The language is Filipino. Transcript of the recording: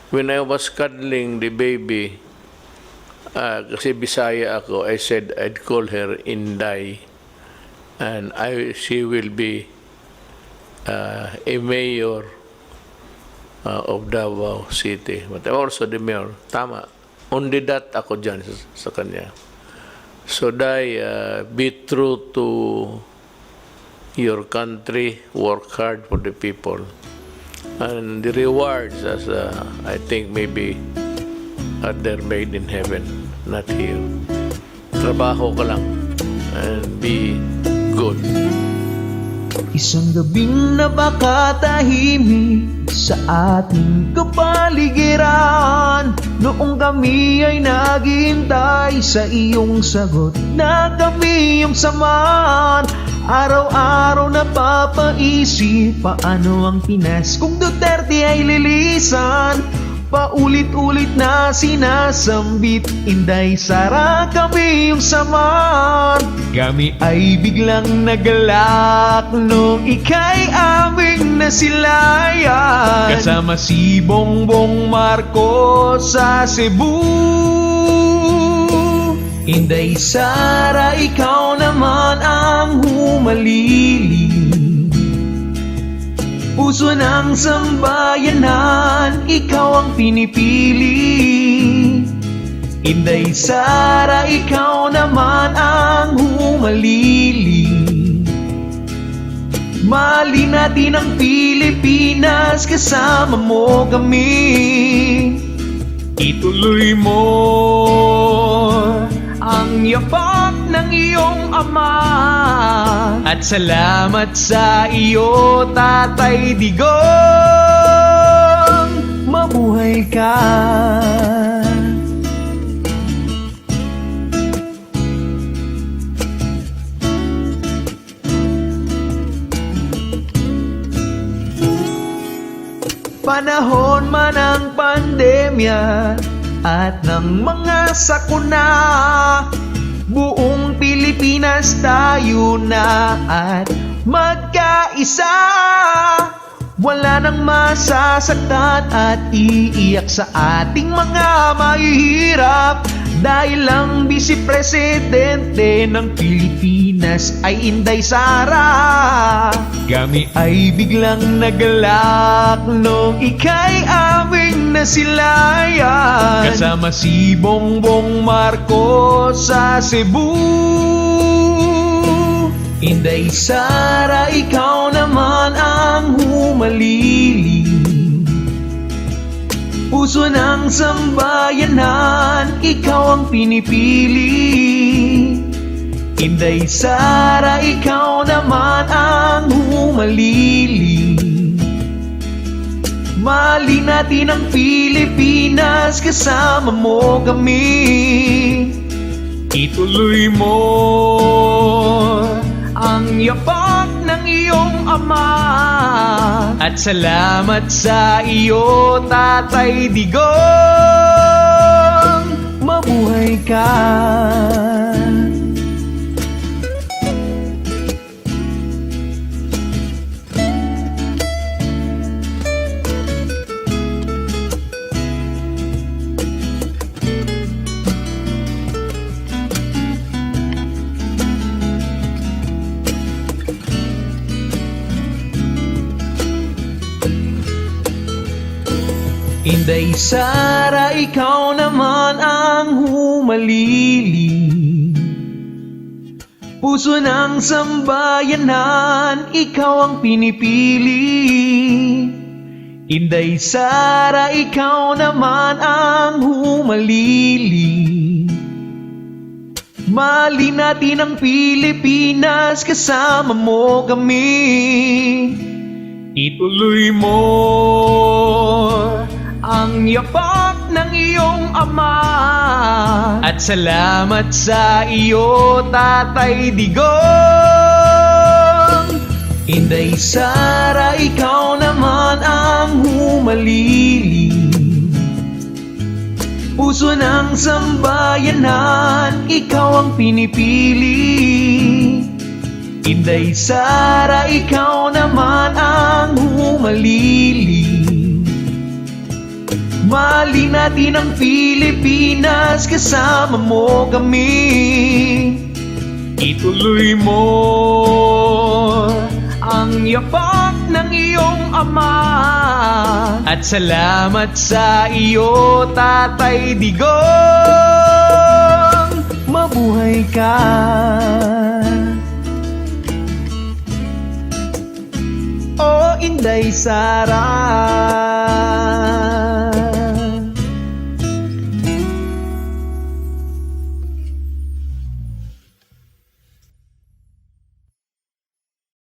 when I was cuddling the baby, kasi Bisaya ako, I said I'd call her Inday, and she will be a mayor of Davao City. But I'm also the mayor. Tama. Only that ako dyan sa kanya. So, be true to your country, work hard for the people. And the rewards, as I think maybe they're made in heaven, not here. Trabaho ka lang and be good. Isang gabing napakatahimik sa ating kapaligiran, noong kami ay naghihintay sa iyong sagot na kami yung samahan. Araw-araw napapaisip, paano ang Pinas kung Duterte ay lilisan? Paulit-ulit na sinasambit, Inday Sara kami yung samahan. Kami ay biglang nagalak nung ika'y aming nasilayan, kasama si Bongbong Marcos sa Cebu. Inday Sara, ikaw naman ang humalili, puso ng sambayanan, ikaw ang pinipili. Inday Sara, ikaw naman ang humalili. Mali natin ang Pilipinas, kasama mo kami. Ituloy mo ang yapak ng iyong ama, at salamat sa iyo, Tatay Digong. Mabuhay ka. Panahon man ng pandemya at ng mga sakuna, buong Pilipinas tayo na at magkaisa. Wala nang masasaktan at iiyak sa ating mga mahihirap, dahil ang Vice Presidente ng Pilipinas ay Inday Sara. Kami ay biglang nagalak nung ika'y aming nasilayan, kasama si Bongbong Marcos sa Cebu. Inday Sara, ikaw naman ang humalili, puso ng sambayanan, ikaw ang pinipili. Inday Sara, ikaw naman ang humalili. Mali natin ang Pilipinas, kasama mo kami. Ituloy mo ang yapak ng iyong ama, at salamat sa iyo, Tatay Digong. Mabuhay ka. Inday Sara, ikaw naman ang humalili, puso ng sambayanan, ikaw ang pinipili. Inday Sara, ikaw naman ang humalili. Mali natin ang Pilipinas, kasama mo kami. Ituloy mo ang yapak ng iyong ama, at salamat sa iyo, Tatay Digong. Inday Sara, ikaw naman ang humalili, puso ng sambayanan, ikaw ang pinipili. Inday Sara, ikaw naman ang humalili. Mahalin natin ang Pilipinas, kasama mo kami. Ituloy mo ang yapak ng iyong ama. At salamat sa iyo, Tatay Digong. Mabuhay ka. O Inday Sara,